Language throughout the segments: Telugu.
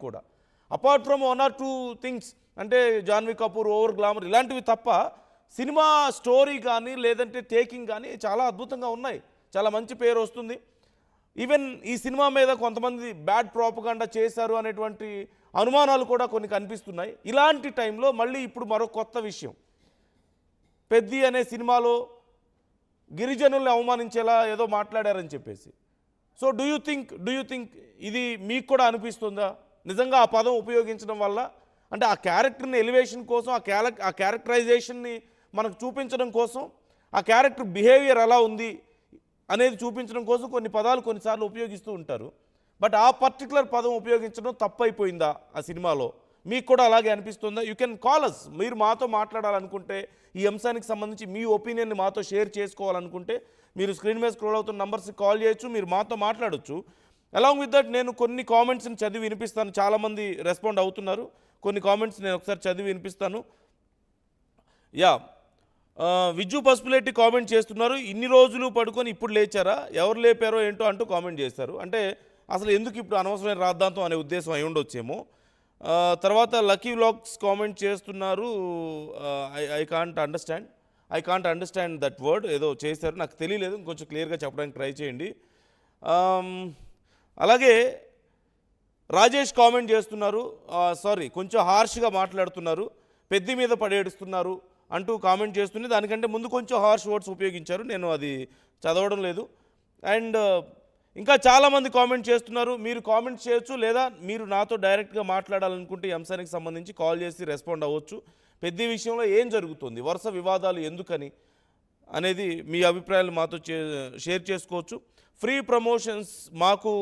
కూడా అపార్ట్ ఫ్రమ్ 1 or 2 థింగ్స్ అంటే జాన్వీ కపూర్ ఓవర్ గ్లామర్ ఇలాంటివి తప్ప సినిమా స్టోరీ కానీ లేదంటే టేకింగ్ కానీ చాలా అద్భుతంగా ఉన్నాయి. చాలా మంచి పేరు వస్తుంది. ఈవెన్ ఈ సినిమా మీద కొంతమంది బ్యాడ్ ప్రాపగాండా చేశారు అనేటువంటి అనుమానాలు కూడా కొన్ని కనిపిస్తున్నాయి. ఇలాంటి టైంలో మళ్ళీ ఇప్పుడు మరో కొత్త విషయం, పెద్ది అనే సినిమాలో గిరిజనుల్ని అవమానించేలా ఏదో మాట్లాడారని చెప్పేసి. సో డూ యూ థింక్ ఇది మీకు కూడా అనిపిస్తుందా నిజంగా ఆ పదం ఉపయోగించడం వల్ల? అంటే ఆ క్యారెక్టర్ని ఎలివేషన్ కోసం, ఆ క్యారెక్టరైజేషన్ని మనకు చూపించడం కోసం, ఆ క్యారెక్టర్ బిహేవియర్ ఎలా ఉంది అనేది చూపించడం కోసం కొన్ని పదాలు కొన్నిసార్లు ఉపయోగిస్తూ ఉంటారు. బట్ ఆ పర్టికులర్ పదం ఉపయోగించడం తప్పైపోయిందా ఆ సినిమాలో? మీకు కూడా అలాగే అనిపిస్తుందా? You can call us. మీరు మాతో మాట్లాడాలనుకుంటే, ఈ అంశానికి సంబంధించి మీ ఒపీనియన్ని మాతో షేర్ చేసుకోవాలనుకుంటే మీరు స్క్రీన్ మీద స్క్రోల్ అవుతున్న నంబర్స్కి కాల్ చేయొచ్చు, మీరు మాతో మాట్లాడొచ్చు. అలాంగ్ విత్ దట్ నేను కొన్ని కామెంట్స్ని చదివి వినిపిస్తాను. చాలామంది రెస్పాండ్ అవుతున్నారు. కొన్ని కామెంట్స్ నేను ఒకసారి చదివి వినిపిస్తాను. యా, విజ్జు పసుపులేటి కామెంట్ చేస్తున్నారు, ఇన్ని రోజులు పడుకొని ఇప్పుడు లేచారా, ఎవరు లేపారో ఏంటో అంటూ కామెంట్ చేశారు. అంటే అసలు ఎందుకు ఇప్పుడు అనవసరమైన రాద్ధాంతం అనే ఉద్దేశం అయి ఉండొచ్చేమో. తర్వాత లక్కీ వ్లాగ్స్ కామెంట్ చేస్తున్నారు, I can't understand that word ఏదో చేశారు, నాకు తెలియలేదు, ఇంకొంచెం క్లియర్గా చెప్పడానికి ట్రై చేయండి. అలాగే రాజేష్ కామెంట్ చేస్తున్నారు, కొంచెం హార్ష్గా మాట్లాడుతున్నారు, పెద్ది మీద పడేడుస్తున్నారు అంటూ కామెంట్ చేస్తుంది. దానికంటే ముందు కొంచెం హార్ష్ వర్డ్స్ ఉపయోగించారు, నేను అది చదవడం లేదు. అండ్ ఇంకా చాలామంది కామెంట్ చేస్తున్నారు. మీరు కామెంట్ చేయొచ్చు, లేదా మీరు నాతో డైరెక్ట్గా మాట్లాడాలనుకుంటే ఈ అంశానికి సంబంధించి కాల్ చేసి రెస్పాండ్ అవ్వచ్చు. పెద్ద విషయంలో ఏం జరుగుతుంది, వరుస వివాదాలు ఎందుకని అనేది మీ అభిప్రాయాలు మాతో షేర్ చేసుకోవచ్చు. ఫ్రీ ప్రమోషన్స్ మాకు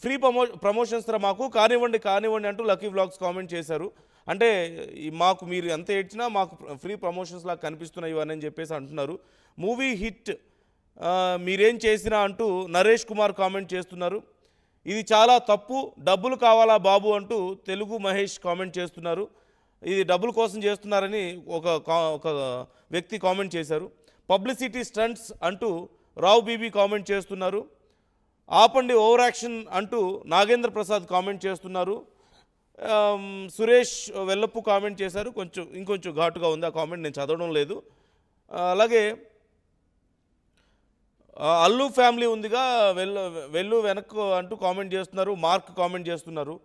ఫ్రీ ప్రమోషన్స్ మాకు కానివ్వండి అంటూ లక్కీ వ్లాగ్స్ కామెంట్ చేశారు. అంటే మాకు మీరు ఎంత ఏడ్చినా మాకు ఫ్రీ ప్రమోషన్స్ లాగా కనిపిస్తున్నాయి ఇవన్నీ అని చెప్పేసి అంటున్నారు. మూవీ హిట్ మీరేం చేసినా అంటూ నరేష్ కుమార్ కామెంట్ చేస్తున్నారు. ఇది చాలా తప్పు, డబ్బులు కావాలా బాబు అంటూ తెలుగు మహేష్ కామెంట్ చేస్తున్నారు. ఇది డబ్బుల కోసం చేస్తున్నారని ఒక వ్యక్తి కామెంట్ చేశారు. పబ్లిసిటీ స్టంట్స్ అంటూ రావు బీబీ కామెంట్ చేస్తున్నారు. ఆపండి ఓవర్ యాక్షన్ అంటూ నాగేంద్ర ప్రసాద్ కామెంట్ చేస్తున్నారు. సురేష్ వెల్లప్పు కామెంట్ చేశారు, ఇంకొంచెం ఘాటుగా ఉంది ఆ కామెంట్, నేను చదవడం లేదు. అలాగే అల్లు ఫ్యామిలీ ఉందిగా వెళ్ళు వెనక్కు అంటూ కామెంట్ చేస్తున్నారు. మార్క్ కామెంట్ చేస్తున్నారు.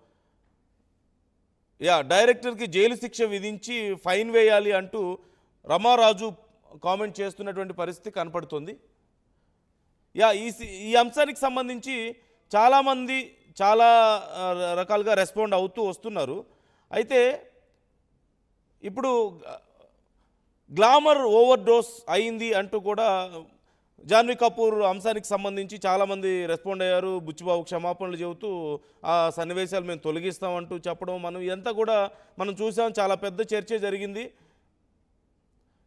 యా, డైరెక్టర్కి జైలు శిక్ష విధించి ఫైన్ వేయాలి అంటూ రమారాజు కామెంట్ చేస్తున్నటువంటి పరిస్థితి కనపడుతుంది. యా, ఈ అంశానికి సంబంధించి చాలామంది చాలా రకాలుగా రెస్పాండ్ అవుతూ వస్తున్నారు. అయితే ఇప్పుడు గ్లామర్ ఓవర్ డోస్ అయింది అంటూ కూడా జాన్వీ కపూర్ అంశానికి సంబంధించి చాలామంది రెస్పాండ్ అయ్యారు. బుచ్చిబాబు క్షమాపణలు చెబుతూ ఆ సన్నివేశాలు మేము తొలగిస్తామంటూ చెప్పడం ఇదంతా కూడా మనం చూసాం. చాలా పెద్ద చర్చ జరిగింది.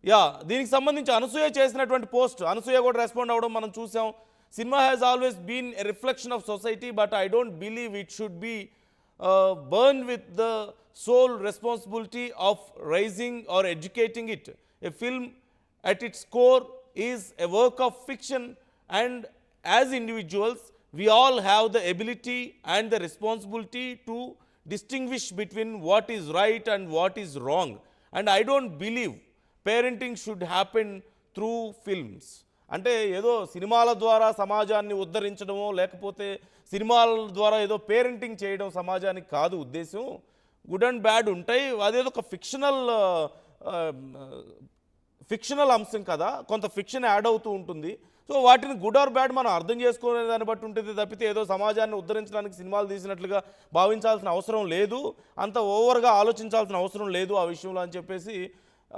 యా, దీనికి సంబంధించి అనసూయ చేసినటువంటి పోస్ట్, అనసూయ కూడా రెస్పాండ్ అవ్వడం మనం చూసాం. Cinema has always been a reflection of society, but I don't believe it should be burned with the sole responsibility of raising or educating it. A film at its core is a work of fiction, and as individuals, we all have the ability and the responsibility to distinguish between what is right and what is wrong. And I don't believe parenting should happen through films. అంటే ఏదో సినిమాల ద్వారా సమాజాన్ని ఉద్ధరించడమో లేకపోతే సినిమాల ద్వారా ఏదో పేరెంటింగ్ చేయడం సమాజానికి కాదు ఉద్దేశం. గుడ్ అండ్ బ్యాడ్ ఉంటాయి, అదేదో ఒక ఫిక్షనల్ అంశం కదా, కొంత ఫిక్షన్ యాడ్ అవుతూ ఉంటుంది. సో వాటిని గుడ్ ఆర్ బ్యాడ్ మనం అర్థం చేసుకునే దాన్ని బట్టి ఉంటుంది తప్పితే ఏదో సమాజాన్ని ఉద్ధరించడానికి సినిమాలు తీసినట్లుగా భావించాల్సిన అవసరం లేదు, అంత ఓవర్గా ఆలోచించాల్సిన అవసరం లేదు ఆ విషయంలో అని చెప్పేసి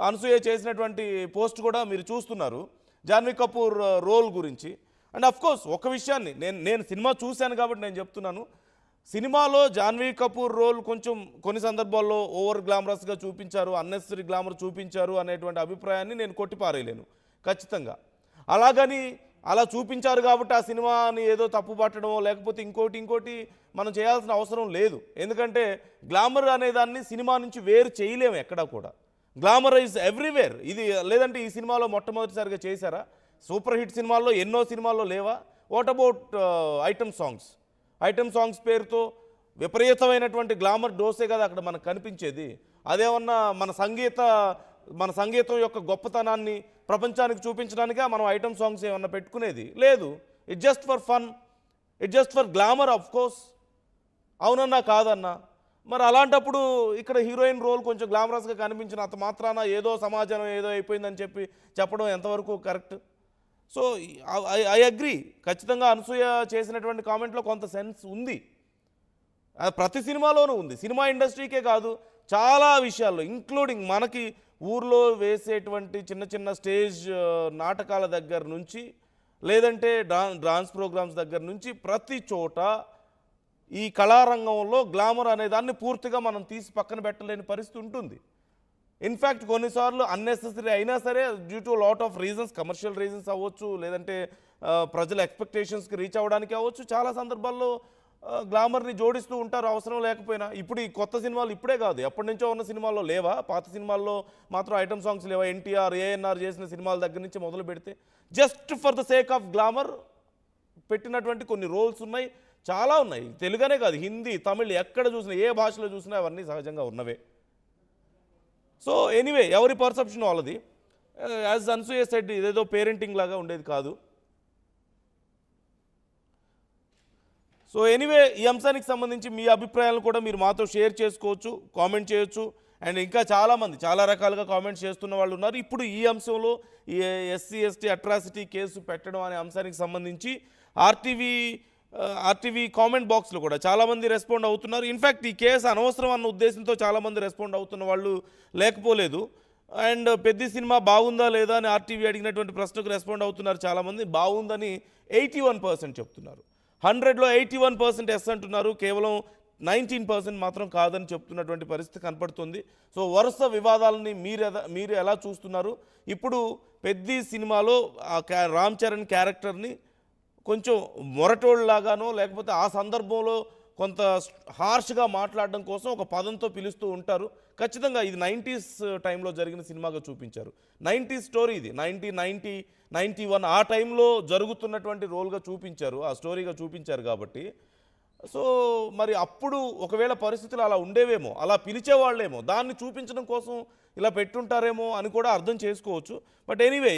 అనసూయ చేసినటువంటి పోస్ట్ కూడా మీరు చూస్తున్నారు జాన్వీ కపూర్ రోల్ గురించి. అండ్ అఫ్కోర్స్ ఒక విషయాన్ని నేను సినిమా చూశాను కాబట్టి నేను చెప్తున్నాను, సినిమాలో జాన్వీ కపూర్ రోల్ కొంచెం కొన్ని సందర్భాల్లో ఓవర్ గ్లామరస్గా చూపించారు, అన్నెసరీ గ్లామర్ చూపించారు అనేటువంటి అభిప్రాయాన్ని నేను కొట్టిపారేయలేను ఖచ్చితంగా. అలాగని అలా చూపించారు కాబట్టి ఆ సినిమాని ఏదో తప్పు పట్టడమో లేకపోతే ఇంకోటి మనం చేయాల్సిన అవసరం లేదు. ఎందుకంటే గ్లామర్ అనేదాన్ని సినిమా నుంచి వేరు చేయలేము ఎక్కడా కూడా. Glamour is everywhere. ఇది లేదంటే ఈ సినిమాలో మొట్టమొదటిసారిగా చేశారా? సూపర్ హిట్ సినిమాల్లో ఎన్నో సినిమాల్లో లేవా? వాట్ అబౌట్ ఐటమ్ సాంగ్స్ పేరుతో విపరీతమైనటువంటి గ్లామర్ డోసే కదా అక్కడ మనకు కనిపించేది. అదేమన్నా మన సంగీతం యొక్క గొప్పతనాన్ని ప్రపంచానికి చూపించడానికే మనం ఐటమ్ సాంగ్స్ ఏమన్నా పెట్టుకునేది లేదు. It just for fun, it just for glamour of course. అవునన్నా కాదన్నా. మరి అలాంటప్పుడు ఇక్కడ హీరోయిన్ రోల్ కొంచెం గ్లామరస్గా కనిపించినంత మాత్రాన ఏదో సమాజం ఏదో అయిపోయిందని చెప్పడం ఎంతవరకు కరెక్ట్? సో ఐ అగ్రీ, ఖచ్చితంగా అనసూయ చేసినటువంటి కామెంట్లో కొంత సెన్స్ ఉంది. అది ప్రతి సినిమాలోనూ ఉంది. సినిమా ఇండస్ట్రీకే కాదు, చాలా విషయాల్లో, ఇంక్లూడింగ్ మనకి ఊర్లో వేసేటువంటి చిన్న చిన్న స్టేజ్ నాటకాల దగ్గర నుంచి, లేదంటే డాన్స్ ప్రోగ్రామ్స్ దగ్గర నుంచి ప్రతి చోట ఈ కళారంగంలో గ్లామర్ అనే దాన్ని పూర్తిగా మనం తీసి పక్కన పెట్టలేని పరిస్థితి ఉంటుంది. ఇన్ఫ్యాక్ట్ కొన్నిసార్లు అన్నెసెసరీ అయినా సరే due to lot of reasons, commercial reasons అవ్వచ్చు, లేదంటే ప్రజల ఎక్స్పెక్టేషన్స్కి రీచ్ అవ్వడానికి అవ్వచ్చు, చాలా సందర్భాల్లో గ్లామర్ని జోడిస్తూ ఉంటారు అవసరం లేకపోయినా. ఇప్పుడు ఈ కొత్త సినిమాలు ఇప్పుడే కాదు, ఎప్పటి నుంచో ఉన్న సినిమాల్లో లేవా? పాత సినిమాల్లో మాత్రం ఐటమ్ సాంగ్స్ లేవా? ఎన్టీఆర్, ఏఎన్ఆర్ చేసిన సినిమాల దగ్గర నుంచి మొదలు పెడితే just for the sake of glamour పెట్టినటువంటి కొన్ని రోల్స్ ఉన్నాయి, చాలా ఉన్నాయి. తెలుగునే కాదు, హిందీ, తమిళ్, ఎక్కడ చూసినా, ఏ భాషలో చూసినా అవన్నీ సహజంగా ఉన్నవే. సో ఎనీవే, ఎవరి పర్సెప్షన్ వాళ్ళది. యాజ్ అనసూయ సెడ్, ఇదేదో పేరెంటింగ్ లాగా ఉండేది కాదు. సో ఎనీవే, ఈ అంశానికి సంబంధించి మీ అభిప్రాయాలను కూడా మీరు మాతో షేర్ చేసుకోవచ్చు, కామెంట్ చేయొచ్చు. అండ్ ఇంకా చాలామంది చాలా రకాలుగా కామెంట్స్ చేస్తున్న వాళ్ళు ఉన్నారు. ఇప్పుడు ఈ అంశంలో ఈ ఎస్సీ ఎస్టీ అట్రాసిటీ కేసు పెట్టడం అనే అంశానికి సంబంధించి ఆర్టీవీ కామెంట్ బాక్స్లో కూడా చాలామంది రెస్పాండ్ అవుతున్నారు. ఇన్ఫ్యాక్ట్ ఈ కేసు అనవసరం అన్న ఉద్దేశంతో చాలామంది రెస్పాండ్ అవుతున్న వాళ్ళు లేకపోలేదు. అండ్ పెద్ద సినిమా బాగుందా లేదా అని ఆర్టీవీ అడిగినటువంటి ప్రశ్నకు రెస్పాండ్ అవుతున్నారు చాలామంది. బాగుందని 81% చెప్తున్నారు. 100లో 81% ఎస్ అంటున్నారు, కేవలం 19% మాత్రం కాదని చెప్తున్నటువంటి పరిస్థితి కనపడుతుంది. సో వరుస వివాదాలని మీరు ఎలా చూస్తున్నారు? ఇప్పుడు పెద్ద సినిమాలో రామ్ చరణ్ క్యారెక్టర్ని కొంచెం మొరటోళ్ళలాగానో, లేకపోతే ఆ సందర్భంలో కొంత హార్ష్గా మాట్లాడడం కోసం ఒక పదంతో పిలుస్తూ ఉంటారు. ఖచ్చితంగా ఇది 90s టైంలో జరిగిన సినిమాగా చూపించారు. 90s స్టోరీ ఇది, 1990, 91 ఆ టైంలో జరుగుతున్నటువంటి రోల్గా చూపించారు, ఆ స్టోరీగా చూపించారు. కాబట్టి సో మరి అప్పుడు ఒకవేళ పరిస్థితులు అలా ఉండేవేమో, అలా పిలిచేవాళ్ళేమో, దాన్ని చూపించడం కోసం ఇలా పెట్టుంటారేమో అని కూడా అర్థం చేసుకోవచ్చు. బట్ ఎనీవే,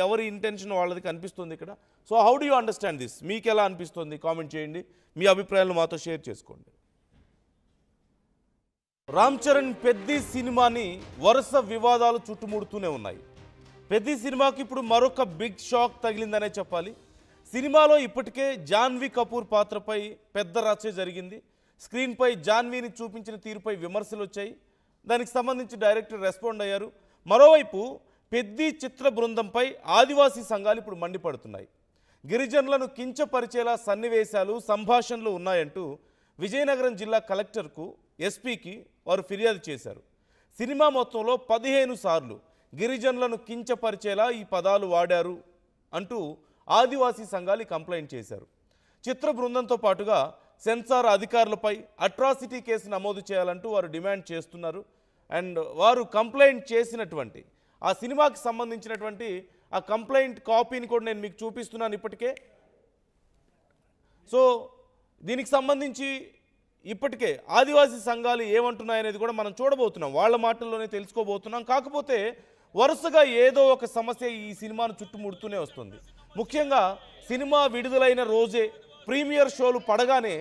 ఎవరి ఇంటెన్షన్ వాళ్ళది కనిపిస్తుంది ఇక్కడ. So how do you understand this? మీకు ఎలా అనిపిస్తుంది? కామెంట్ చేయండి, మీ అభిప్రాయాలను మాతో షేర్ చేసుకోండి. రామ్ చరణ్ పెద్ద సినిమాని వరుస వివాదాలు చుట్టుముడుతూనే ఉన్నాయి. పెద్ద సినిమాకి ఇప్పుడు మరొక బిగ్ షాక్ తగిలిందనే చెప్పాలి. సినిమాలో ఇప్పటికే జాన్వీ కపూర్ పాత్రపై పెద్ద రచ్చ జరిగింది. స్క్రీన్పై జాన్వీని చూపించిన తీరుపై విమర్శలు వచ్చాయి. దానికి సంబంధించి డైరెక్టర్ రెస్పాండ్ అయ్యారు. మరోవైపు పెద్ద చిత్ర బృందంపై ఆదివాసీ సంఘాలు ఇప్పుడు మండిపడుతున్నాయి. గిరిజనులను కించపరిచేలా సన్నివేశాలు, సంభాషణలు ఉన్నాయంటూ విజయనగరం జిల్లా కలెక్టర్కు, ఎస్పీకి వారు ఫిర్యాదు చేశారు. సినిమా మొత్తంలో 15 సార్లు గిరిజనులను కించపరిచేలా ఈ పదాలు వాడారు అంటూ ఆదివాసీ సంఘాలు కంప్లైంట్ చేశారు. చిత్ర బృందంతో పాటుగా సెన్సార్ అధికారులపై అట్రాసిటీ కేసు నమోదు చేయాలంటూ వారు డిమాండ్ చేస్తున్నారు. అండ్ వారు కంప్లైంట్ చేసినటువంటి ఆ సినిమాకి సంబంధించినటువంటి ఆ కంప్లైంట్ కాపీని కూడా నేను మీకు చూపిస్తున్నాను ఇప్పటికే. సో దీనికి సంబంధించి ఇప్పటికే ఆదివాసీ సంఘాలు ఏమంటున్నాయనేది కూడా మనం చూడబోతున్నాం, వాళ్ళ మాటల్లోనే తెలుసుకోబోతున్నాం. కాకపోతే వరుసగా ఏదో ఒక సమస్య ఈ సినిమాను చుట్టుముడుతూనే వస్తుంది. ముఖ్యంగా సినిమా విడుదలైన రోజే ప్రీమియర్ షోలు పడగానే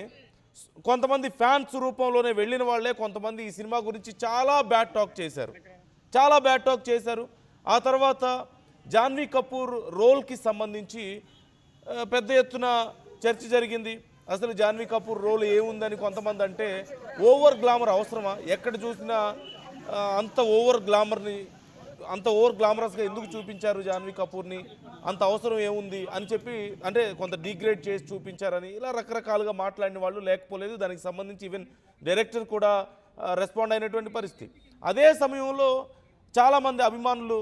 కొంతమంది ఫ్యాన్స్ రూపంలోనే వెళ్ళిన వాళ్ళే కొంతమంది ఈ సినిమా గురించి చాలా బ్యాడ్ టాక్ చేశారు. ఆ తర్వాత జాన్వీ కపూర్ రోల్కి సంబంధించి పెద్ద ఎత్తున చర్చ జరిగింది. అసలు జాన్వీ కపూర్ రోల్ ఏముందని కొంతమంది అంటే, ఓవర్ గ్లామర్ అవసరమా? ఎక్కడ చూసినా అంత ఓవర్ గ్లామరస్గా ఎందుకు చూపించారు జాన్వీ కపూర్ని? అంత అవసరం ఏముంది అని చెప్పి, అంటే కొంత డిగ్రేడ్ చేసి చూపించారని ఇలా రకరకాలుగా మాట్లాడిన వాళ్ళు లేకపోలేదు. దానికి సంబంధించి ఈవెన్ డైరెక్టర్ కూడా రెస్పాండ్ అయినటువంటి పరిస్థితి. అదే సమయంలో చాలామంది అభిమానులు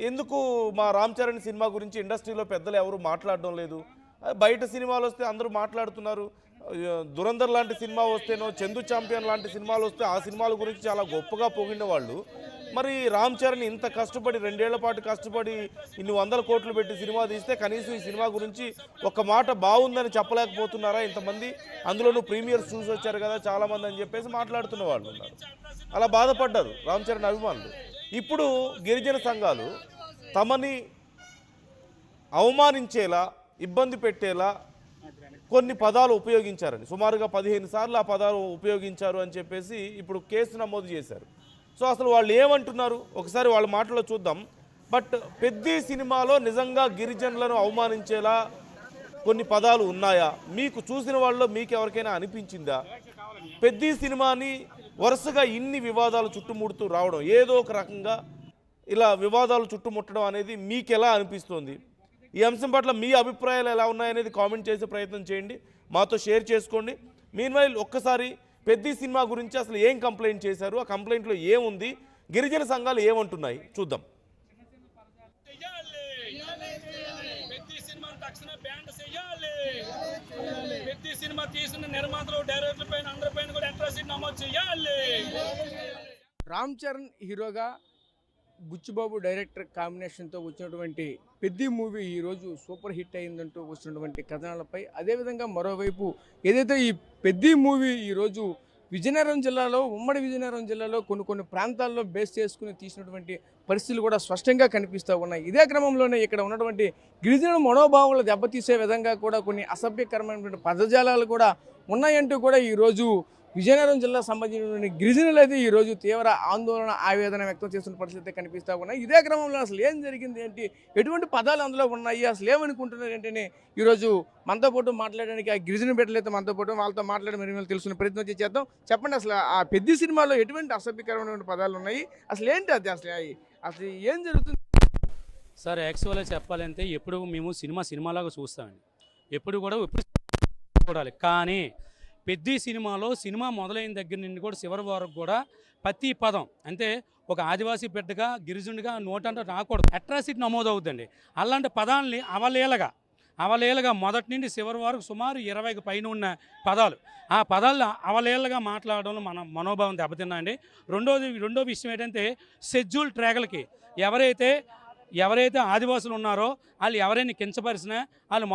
ఎందుకు మా రామ్ చరణ్ సినిమా గురించి ఇండస్ట్రీలో పెద్దలు ఎవరు మాట్లాడడం లేదు, బయట సినిమాలు వస్తే అందరూ మాట్లాడుతున్నారు, దురంధర్ లాంటి సినిమా వస్తేనో, చందు ఛాంపియన్ లాంటి సినిమాలు వస్తే ఆ సినిమాల గురించి చాలా గొప్పగా పొగిడిన వాళ్ళు మరి రామ్ చరణ్ ఇంత కష్టపడి 2 ఏళ్ల పాటు కష్టపడి ఇన్ని 100 కోట్లు పెట్టి సినిమా తీస్తే కనీసం ఈ సినిమా గురించి ఒక మాట బాగుందని చెప్పలేకపోతున్నారా ఇంతమంది? అందులోనూ ప్రీమియర్స్ చూసి వచ్చారు కదా చాలామంది అని చెప్పేసి మాట్లాడుతున్న వాళ్ళు ఉన్నారు. అలా బాధపడ్డారు రామ్ చరణ్ అభిమానులు. ఇప్పుడు గిరిజన సంఘాలు తమని అవమానించేలా, ఇబ్బంది పెట్టేలా కొన్ని పదాలు ఉపయోగించారని, సుమారుగా 15 సార్లు ఆ పదాలు ఉపయోగించారు అని చెప్పేసి ఇప్పుడు కేసు నమోదు చేశారు. సో అసలు వాళ్ళు ఏమంటున్నారు ఒకసారి వాళ్ళ మాటలో చూద్దాం. బట్ పెద్ది సినిమాలో నిజంగా గిరిజనులను అవమానించేలా కొన్ని పదాలు ఉన్నాయా? మీకు చూసిన వాళ్ళలో మీకు ఎవరికైనా అనిపించిందా? పెద్ది సినిమాని వరుసగా ఇన్ని వివాదాలు చుట్టుముడుతూ రావడం, ఏదో ఒక రకంగా ఇలా వివాదాలు చుట్టుముట్టడం అనేది మీకు ఎలా అనిపిస్తుంది? ఈ అంశం పట్ల మీ అభిప్రాయాలు ఎలా ఉన్నాయనేది కామెంట్ చేసే ప్రయత్నం చేయండి, మాతో షేర్ చేసుకోండి. మీన్వైల్ ఒక్కసారి పెద్ది సినిమా గురించి అసలు ఏం కంప్లైంట్ చేశారు, ఆ కంప్లైంట్లో ఏముంది, గిరిజన సంఘాలు ఏమంటున్నాయి చూద్దాం. రామ్ చరణ్ హీరోగా బుచ్చిబాబు డైరెక్టర్ కాంబినేషన్తో వచ్చినటువంటి పెద్ది మూవీ ఈరోజు సూపర్ హిట్ అయిందంటూ వచ్చినటువంటి కథనాలపై, అదేవిధంగా మరోవైపు ఏదైతే ఈ పెద్ది మూవీ ఈరోజు విజయనగరం జిల్లాలో, ఉమ్మడి విజయనగరం జిల్లాలో కొన్ని ప్రాంతాల్లో బేస్ చేసుకుని తీసినటువంటి పరిస్థితులు కూడా స్పష్టంగా కనిపిస్తూ ఉన్నాయి. ఇదే క్రమంలోనే ఇక్కడ ఉన్నటువంటి గిరిజన మనోభావాలు దెబ్బతీసే విధంగా కూడా కొన్ని అసభ్యకరమైనటువంటి పదజాలాలు కూడా ఉన్నాయంటూ కూడా ఈరోజు విజయనగరం జిల్లా సంబంధించినటువంటి గిరిజనులు అయితే ఈరోజు తీవ్ర ఆందోళన, ఆవేదన వ్యక్తం చేస్తున్న పరిస్థితి కనిపిస్తూ ఉన్నాయి. ఇదే క్రమంలో అసలు ఏం జరిగింది ఏంటి, ఎటువంటి పదాలు అందులో ఉన్నాయి, అసలు ఏమనుకుంటున్నారు ఏంటని ఈరోజు మనతో పాటు మాట్లాడడానికి ఆ గిరిజన బిడ్డలు అయితే మనతో పాటు వాళ్ళతో మాట్లాడి మరి తెలుసుకునే ప్రయత్నం చేద్దాం. చెప్పండి, అసలు ఆ పెద్ది సినిమాలో ఎటువంటి అసభ్యకరమైన పదాలు ఉన్నాయి, అసలు ఏంటి అది, అసలు ఏం జరుగుతుంది? సార్ యాక్చువల్గా చెప్పాలంటే ఎప్పుడు మేము సినిమాలాగా చూస్తామండి, ఎప్పుడు చూడాలి. కానీ పెద్ది సినిమాలో సినిమా మొదలైన దగ్గర నుండి కూడా చివరి వరకు కూడా ప్రతి పదం అంటే ఒక ఆదివాసీ బిడ్డగా గిరిజనుడిగా నోటంటే రాకూడదు, అట్రాసిటీ నమోదు అవుతుందండి. అలాంటి పదాలని అవలేలగా మొదటి నుండి చివరి వరకు సుమారు 20కి పైన ఉన్న పదాలు, ఆ పదాలను అవలేలగా మాట్లాడడంలో మన మనోభావం దెబ్బతిన్నా అండి. రెండో విషయం ఏంటంటే షెడ్యూల్ ట్రాగలకి ఎవరైతే ఆదివాసులు ఉన్నారో వాళ్ళు ఎవరైనా కించపరిచినా వాళ్ళ